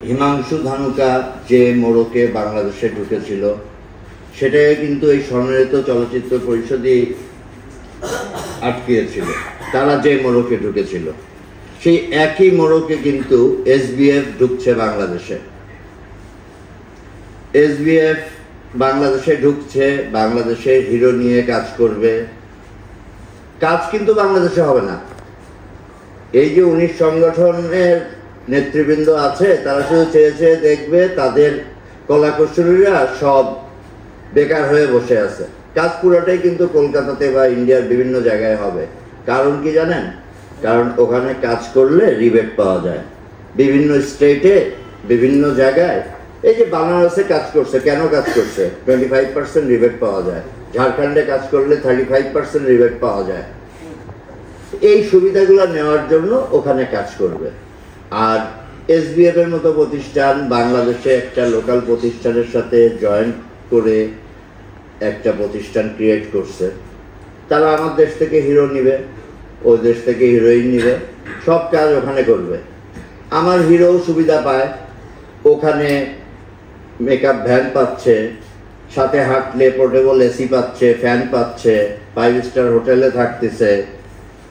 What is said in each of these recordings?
হিমাংশু ধানুকা যে মোড়কে বাংলাদেশে ঢুকেছিল সেটাকে কিন্তু এই সম্মিলিত চলচ্চিত্র পরিষদই আটকিয়েছিল। তারা যে মোড়কে ঢুকেছিল সেই একই মোড়কে কিন্তু এসবিএফ ঢুকছে বাংলাদেশে। এসবিএফ বাংলাদেশে ঢুকছে, বাংলাদেশে হিরো নিয়ে কাজ করবে। কাজ কিন্তু বাংলাদেশে হবে না। এই যে 19 সংগঠনের নেতৃবৃন্দ আছে তারা শুধু চেয়ে চেয়ে দেখবে তাদের কলাকুশলীরা সব বেকার হয়ে বসে আছে। কাজ পুরোটাই কিন্তু কলকাতাতে বা ইন্ডিয়ার বিভিন্ন জায়গায় হবে। কারণ কি জানেন? কারণ ওখানে কাজ করলে রিবেট পাওয়া যায় বিভিন্ন স্টেটে, বিভিন্ন জায়গায়। এই যে বানারসে কাজ করছে, কেন কাজ করছে? 25% রিবেট পাওয়া যায়। ঝাড়খণ্ডে কাজ করলে 35% রিবেট পাওয়া যায়। এই সুবিধাগুলো নেওয়ার জন্য ওখানে কাজ করবে। আর এসবিএফ এর মতো প্রতিষ্ঠান বাংলাদেশে একটা লোকাল প্রতিষ্ঠানের সাথে জয়েন্ট করে একটা প্রতিষ্ঠান ক্রিয়েট করছে। তারা আমার দেশ থেকে হিরো নিবে, ওই দেশ থেকে হিরোইন নিবে, সব কাজ ওখানে করবে। আমার হিরো সুবিধা পায়, ওখানে মেকআপ ভ্যান পাচ্ছে, সাথে হাঁটলে পোর্টেবল এসি পাচ্ছে, ফ্যান পাচ্ছে, 5 স্টার হোটেলে থাকতেছে।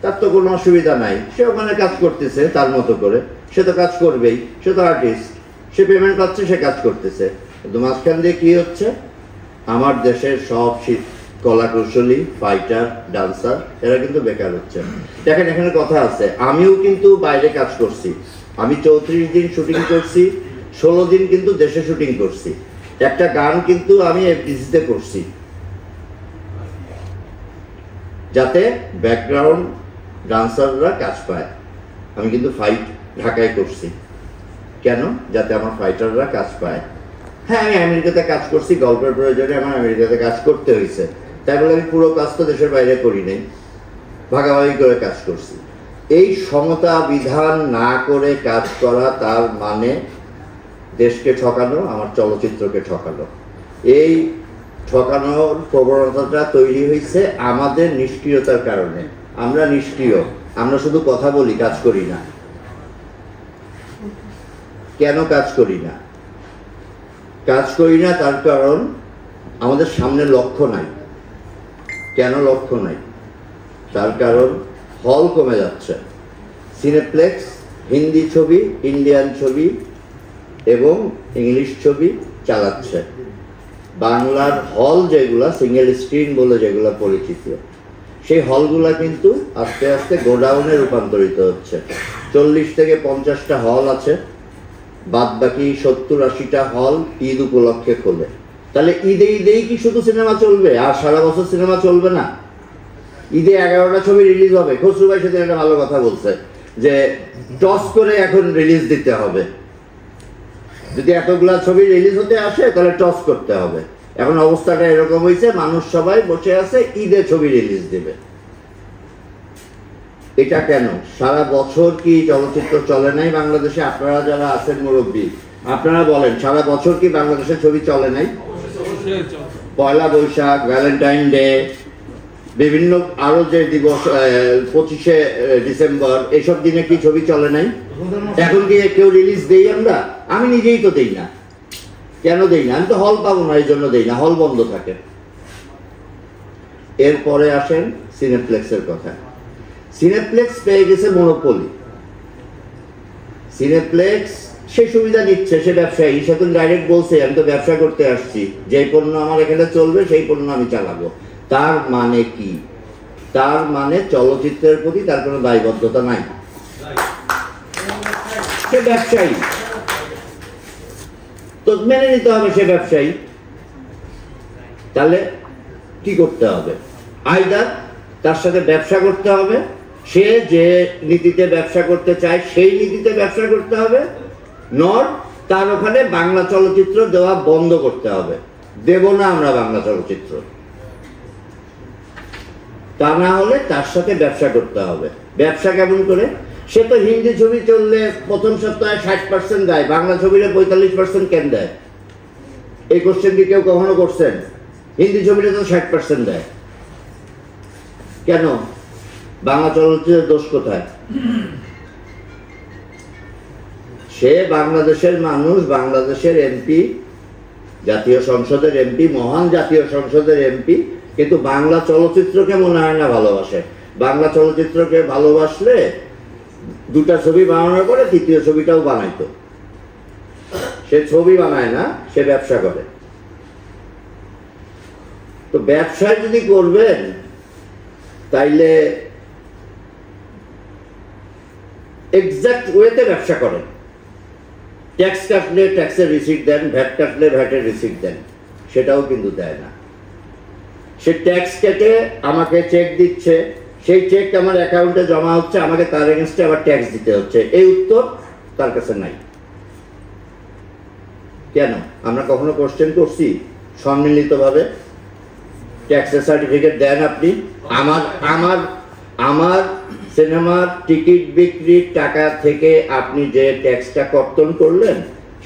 তার তো কোনো অসুবিধা নাই, সে ওখানে কাজ করতেছে তার মতো করে। সে তো কাজ করবেই, সে তো আর্টিস্ট, সে পেমেন্ট পাচ্ছে, সে কাজ করতেছে। কিন্তু মাঝখান দিয়ে কি হচ্ছে? আমার দেশের সব কলাকুশলী, ফাইটার, ডান্সার এরা কিন্তু বেকার হচ্ছে। দেখেন এখানে কথা আছে, আমিও কিন্তু বাইরে কাজ করছি। আমি 34 দিন শুটিং করছি, 16 দিন কিন্তু দেশে শুটিং করছি। একটা গান কিন্তু আমি এফডিসিতে করছি, যাতে ব্যাকগ্রাউন্ড ডান্সাররা কাজ পায়। আমি কিন্তু ফাইট ঢাকায় করছি, কেন? যাতে আমার ফাইটাররা কাজ পায়। হ্যাঁ, আমি আমেরিকাতে কাজ করছি, গল্পের প্রয়োজনে আমার আমেরিকাতে কাজ করতে হয়েছে। তাই বলে আমি পুরো কাজ তো দেশের বাইরে করি নাই, ভাগাভাগি করে কাজ করছি। এই সমতা বিধান না করে কাজ করা, তার মানে দেশকে ঠকানো, আমার চলচ্চিত্রকে ঠকানো। এই ঠকানোর প্রবণতাটা তৈরি হয়েছে আমাদের নিষ্ক্রিয়তার কারণে। আমরা নিষ্ক্রিয়, আমরা শুধু কথা বলি, কাজ করি না। কেন কাজ করি না? কাজ করি না তার কারণ আমাদের সামনে লক্ষ্য নাই। কেন লক্ষ্য নাই? তার কারণ হল কমে যাচ্ছে। সিনেপ্লেক্স হিন্দি ছবি, ইন্ডিয়ান ছবি এবং ইংলিশ ছবি চালাচ্ছে। বাংলার হল যেগুলা সিঙ্গেল স্ক্রিন বলে যেগুলা পরিচিত, সেই হলগুলা কিন্তু আস্তে আস্তে গোডাউনে রূপান্তরিত হচ্ছে। 40 থেকে 50টা হল আছে, বাদ বাকি 70-80টা হল ঈদ উপলক্ষে খোলে। তাহলে ঈদেই কি শুধু সিনেমা চলবে? আর সারা বছর সিনেমা চলবে না? ঈদে 11টা ছবি রিলিজ হবে। খসরু ভাই সেদিন একটা ভালো কথা বলছে যে টস করে এখন রিলিজ দিতে হবে। যদি এতগুলা ছবি রিলিজ হতে আসে তাহলে টস করতে হবে। এখন অবস্থাটা এরকম হয়েছে, মানুষ সবাই বসে আছে ঈদে ছবি রিলিজ দেবে। এটা কেন? সারা বছর কি চলচ্চিত্র চলে নাই বাংলাদেশে? আপনারা যারা আছেন মুরব্বী, আপনারা বলেন, সারা বছর কি বাংলাদেশে ছবি চলে নাই? পয়লা বৈশাখ, ভ্যালেন্টাইন ডে, বিভিন্ন আরো যে দিবস, 25শে ডিসেম্বর, এসব দিনে কি ছবি চলে নাই? এখন কি কেউ রিলিজ দেই আমরা? আমি নিজেই তো দেই না। কেন দেই না? আমি তো হল পাবো না, এই জন্য দেই না, হল বন্ধ থাকে। এরপরে আসেন সিনেপ্লেক্সের কথা। সিনেপ্লেক্স পেয়ে গেছে মনোপলি। সিনেপ্লেক্স সে সুবিধা নিচ্ছে, সে ব্যবসায়ী। সে তো ডাইরেক্ট বলছে আমি তো ব্যবসা করতে আসছি, যে পণ্য আমার এখানে চলবে সেই পণ্য আমি চালাবো। তার মানে কি? তার মানে চলচ্চিত্রের প্রতি তার কোনো দায়বদ্ধতা নাই। সে ব্যবসায়ী, তো মেনে নিতে হবে সে ব্যবসায়ী। তাহলে কি করতে হবে? আইদার তার সাথে ব্যবসা করতে হবে, সে যে নীতিতে ব্যবসা করতে চায় সেই নীতিতে ব্যবসা করতে হবে, নর তার ওখানে বাংলা চলচ্চিত্র দেওয়া বন্ধ করতে হবে। দেব না আমরা বাংলা চলচ্চিত্র। তা না হলে তার সাথে ব্যবসা করতে হবে। ব্যবসা কেমন করে? সে তো হিন্দি ছবি চললে প্রথম সপ্তাহে 60% দেয়, বাংলা ছবিতে 45% কেন দেয়? এই কোশ্চেন কি কেউ কখনো করছেন? হিন্দি ছবিতে তো 60% দেয়, কেন? বাংলা চলচ্চিত্রের দোষ কোথায়? সে সে বাংলাদেশের মানুষ, বাংলাদেশের এমপি, জাতীয় সংসদের এমপি, মহান জাতীয় সংসদের এমপি, কিন্তু বাংলা চলচ্চিত্রকে মনে হয় না ভালোবাসে। বাংলা চলচ্চিত্রকে ভালোবাসলে দুটা ছবি বানানোর পরে তৃতীয় ছবিটাও বানাইতো। সে ছবি বানায় না, সে ব্যবসা করে। তো ব্যবসায় যদি করবেন তাইলে এক্সাক্ট ওয়েতে ব্যবসা করেন। ট্যাক্স কাটলে ট্যাক্সের রিসিট দেন, ভ্যাট কাটলে ভ্যাটের রিসিট দেন, সেটাও কিন্তু দেয় না। সে ট্যাক্স কেটে আমাকে চেক দিচ্ছে, সেই চেক আমার অ্যাকাউন্টে জমা হচ্ছে, আমাকে তার এগেনস্টে আবার ট্যাক্স দিতে হচ্ছে। এই উত্তর তার কাছে নাই। কেন? আমরা কখনো কোশ্চেন করছি সম্মিলিতভাবে? ট্যাক্সের সার্টিফিকেট দেন আপনি? আমার আমার আমার সিনেমার টিকিট বিক্রির টাকা থেকে আপনি যে ট্যাক্সটা কর্তন করলেন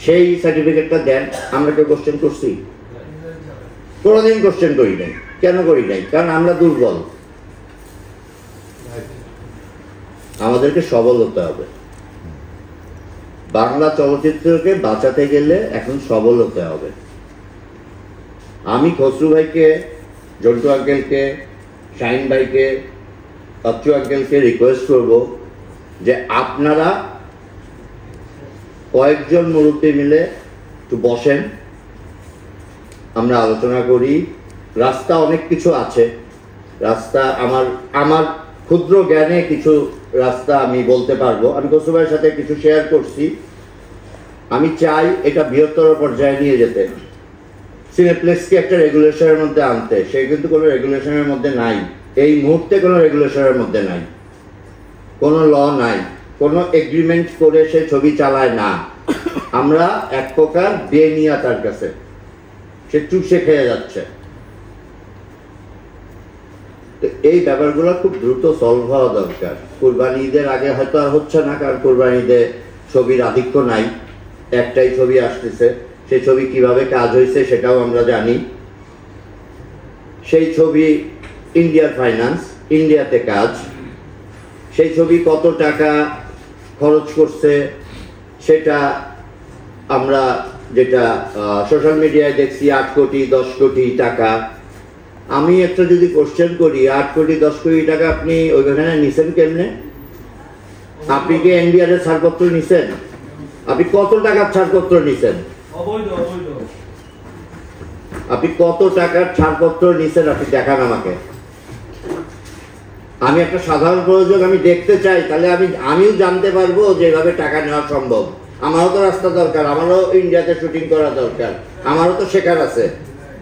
সেই সার্টিফিকেটটা দেন। আমরা কেউ কোশ্চেন করছি? কোনোদিন কোশ্চেন করি নাই। কেন করি নাই? কারণ আমরা দুর্বল। আমাদেরকে সবল হতে হবে। বাংলা চলচ্চিত্রকে বাঁচাতে গেলে এখন সবল হতে হবে। আমি খসরু ভাইকে, জন্টু আঙ্কেলকে, শাহিন ভাইকে, অচ্ছু আঙ্কেলকে রিকোয়েস্ট করব যে আপনারা কয়েকজন মুরব্বী মিলে একটু বসেন, আমরা আলোচনা করি। রাস্তা অনেক কিছু আছে, রাস্তা আমার ক্ষুদ্র জ্ঞানে কিছু রাস্তা আমি বলতে পারবো। আমি খসরু ভাইয়ের সাথে কিছু শেয়ার করছি। আমি চাই এটা বৃহত্তর পর্যায়ে নিয়ে যেতে, সিনেপ্লেক্সকে একটা রেগুলেশনের মধ্যে আনতে। সে কিন্তু কোনো রেগুলেশনের মধ্যে নাই, এই মুহূর্তে কোনো রেগুলেশনের মধ্যে নাই, কোনো ল নাই, কোনো এগ্রিমেন্ট করে সে ছবি চালায় না। আমরা এক প্রকার বেনিয়া তার কাছে, সে চুষে খেয়ে যাচ্ছে। তো এই ব্যাপারগুলো খুব দ্রুত সলভ হওয়া দরকার। কুরবানি ঈদের আগে হয়তো আর হচ্ছে না, কারণ কুরবানি ঈদে ছবির আধিক্য নাই, একটাই ছবি আসতেছে। সেই ছবি কিভাবে কাজ হয়েছে সেটাও আমরা জানি। সেই ছবি ইন্ডিয়ার ফাইন্যান্স, ইন্ডিয়াতে কাজ। সেই ছবি কত টাকা খরচ করছে সেটা আমরা যেটা সোশ্যাল মিডিয়ায় দেখছি 8 কোটি 10 কোটি টাকা। আমি একটা যদি কোশ্চেন করি, 8 কোটি 10 কোটি টাকা আপনি ওইখানে নিছেন কেমনে? আপনি কি এনবিআর এর ছাড়পত্র নিছেন? আপনি কত টাকার ছাড়পত্র নিছেন? আপনি কত টাকার ছাড়পত্র নিছেন আপনি দেখান আমাকে। আমি একটা সাধারণ প্রযোজক, আমি দেখতে চাই, তাহলে আমিও জানতে পারবো যে এভাবে টাকা নেওয়া সম্ভব। আমারও তো রাস্তা দরকার, আমারও ইন্ডিয়াতে শুটিং করা দরকার, আমারও তো শেখার আছে।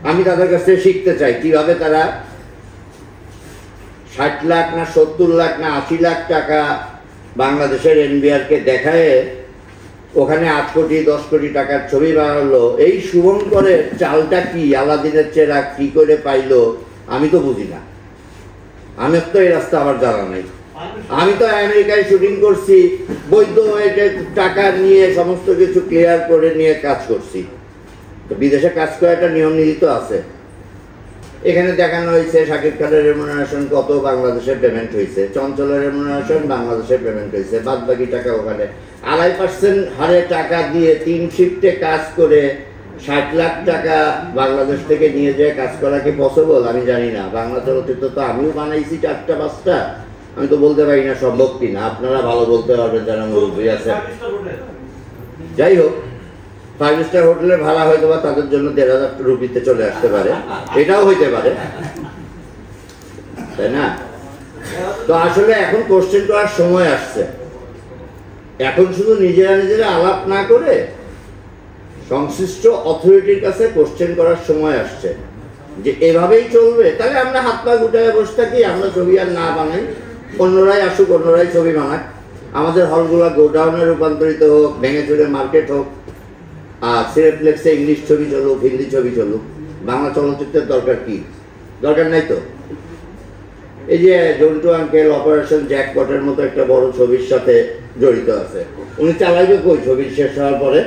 আমি তাদের কাছ থেকে শিখতে চাই কিভাবে তারা 60 লাখ না 70 লাখ না 80 লাখ টাকা বাংলাদেশের এনবিআরকে দেখায় ওখানে 8 কোটি 10 কোটি টাকার ছবি বানালো। এই শুভঙ্করের চালটা কি, আলাদিনের চেরাগ কি করে পাইলো আমি তো বুঝি না। আমি তো এই রাস্তা আমার জানা নাই। আমি তো আমেরিকায় শুটিং করছি, বৈধ টাকা নিয়ে সমস্ত কিছু ক্লিয়ার করে নিয়ে কাজ করছি। তো বিদেশে কাজ করা একটা নিয়ম নীতি তো আছে। এখানে দেখানো হয়েছে শাকিব খানের রেমুনারেশন কত, বাংলাদেশের পেমেন্ট হয়েছে। চঞ্চলের রেমুনারেশন বাংলাদেশের পেমেন্ট হয়েছে, বাদ বাকি টাকা ওখানে। 2.5% হারে টাকা দিয়ে 3 শিফটে কাজ করে 60 লাখ টাকা বাংলাদেশ থেকে নিয়ে যেয়ে কাজ করা কি পসিবল? আমি জানি না। বাংলা চলচ্চিত্র তো আমিও বানাইছি 4টা 5টা, আমি তো বলতে পারি না সম্ভব কিনা। আপনারা ভালো বলতে পারবেন যারা মুরব্বী আছে। যাই হোক, 5 স্টার হোটেলের ভাড়া হয়তো বা তাদের জন্য 1,500 রুপিতে চলে আসতে পারে, এটাও হইতে পারে, তাই না? তো আসলে এখন কোশ্চেন করার সময় আসছে। এখন শুধু নিজেরা আলাপ না করে সংশ্লিষ্ট অথরিটির কাছে কোশ্চেন করার সময় আসছে যে এভাবেই চলবে। তাহলে আমরা হাত পা গুটায় বসে থাকি, আমরা ছবি আর না বানাই, অন্যরাই আসুক, অন্যরাই ছবি বানাক। আমাদের হলগুলা গোডাউনে রূপান্তরিত হোক, ভেঙে চুরে মার্কেট হোক, আর সিনেপ্লেক্সে ইংলিশ ছবি চলুক, হিন্দি ছবি চলুক। বাংলা চলচ্চিত্রের দরকার কি? দরকার নাই তো। এই যে জন্টু আঙ্কেল অপারেশন জ্যাকপটের মতো একটা বড় ছবির সাথে জড়িত আছে, উনি চালাইবে কই? ছবি শেষ হওয়ার পরে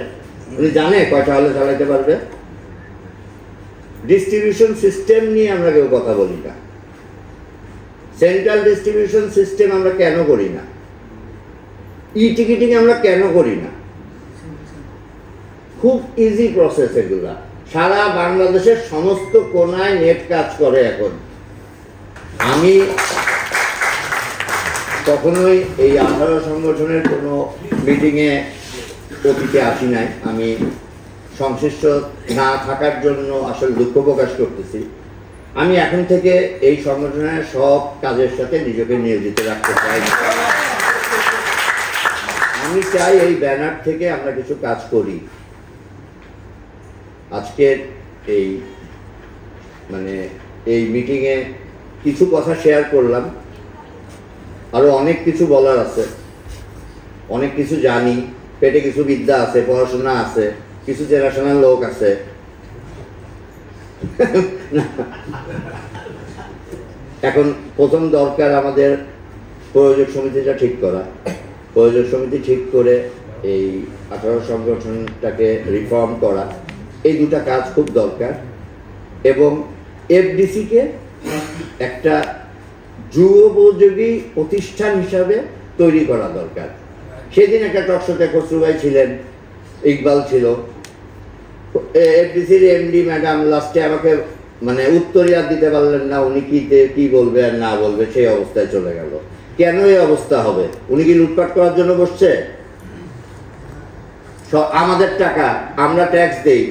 উনি জানে কয়টা হলে চালাইতে পারবে? ডিস্ট্রিবিউশন সিস্টেম নিয়ে আমরা কেউ কথা বলি না। সেন্ট্রাল ডিস্ট্রিবিউশন সিস্টেম আমরা কেন করি না? ই টিকিটিং আমরা কেন করি না? খুব ইজি প্রসেস, এগুলা সারা বাংলাদেশের সমস্ত কোনায় নেট কাজ করে এখন। আমি কখনোই এই 18 সংগঠনের কোনো মিটিংয়ে অতীতে আসি নাই, আমি সংশ্লিষ্ট না থাকার জন্য আসলে দুঃখ প্রকাশ করতেছি। আমি এখন থেকে এই সংগঠনের সব কাজের সাথে নিজেকে নিয়োজিত রাখতে চাই। আমি চাই এই ব্যানার থেকে আমরা কিছু কাজ করি। আজকের এই এই মিটিংয়ে কিছু কথা শেয়ার করলাম, আরো অনেক কিছু বলার আছে, অনেক কিছু জানি, পেটে কিছু বিদ্যা আছে, পড়াশোনা আছে, কিছু চেনাশোনার লোক আছে। এখন প্রথম দরকার আমাদের প্রয়োজক সমিতিটা ঠিক করা। প্রয়োজক সমিতি ঠিক করে এই 18 সংগঠনটাকে রিফর্ম করা, এই দুটা কাজ খুব দরকার। এবং এফডিসিকে একটা যুগোপযোগী প্রতিষ্ঠান হিসাবে তৈরি করা দরকার। সেদিন একটা টকশোতে খসরু ভাই ছিলেন, ইকবাল ছিল, এফডিসির এমডি ম্যাডাম লাস্টে আমাকে উত্তরিয়া দিতে পারলেন না, উনি কি বলবে আর না বলবে সেই অবস্থায় চলে গেল। কেন এই অবস্থা হবে? উনি কি লুটপাট করার জন্য বসছে? আমাদের টাকা, আমরা ট্যাক্স দেই,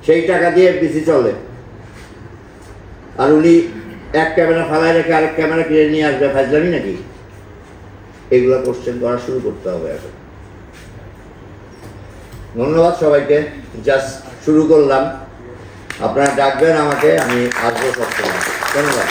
সেই টাকা দিয়ে এফডিসি চলে, আর উনি এক ক্যামেরা ফালায় রেখে আরেক ক্যামেরা কিনে নিয়ে আসবে, ফাজলামি নাকি? এগুলা কোশ্চেন করা শুরু করতে হবে এখন। ধন্যবাদ সবাইকে, জাস্ট শুরু করলাম, আপনারা ডাকবেন আমাকে, আমি আসবো সবসময়। ধন্যবাদ।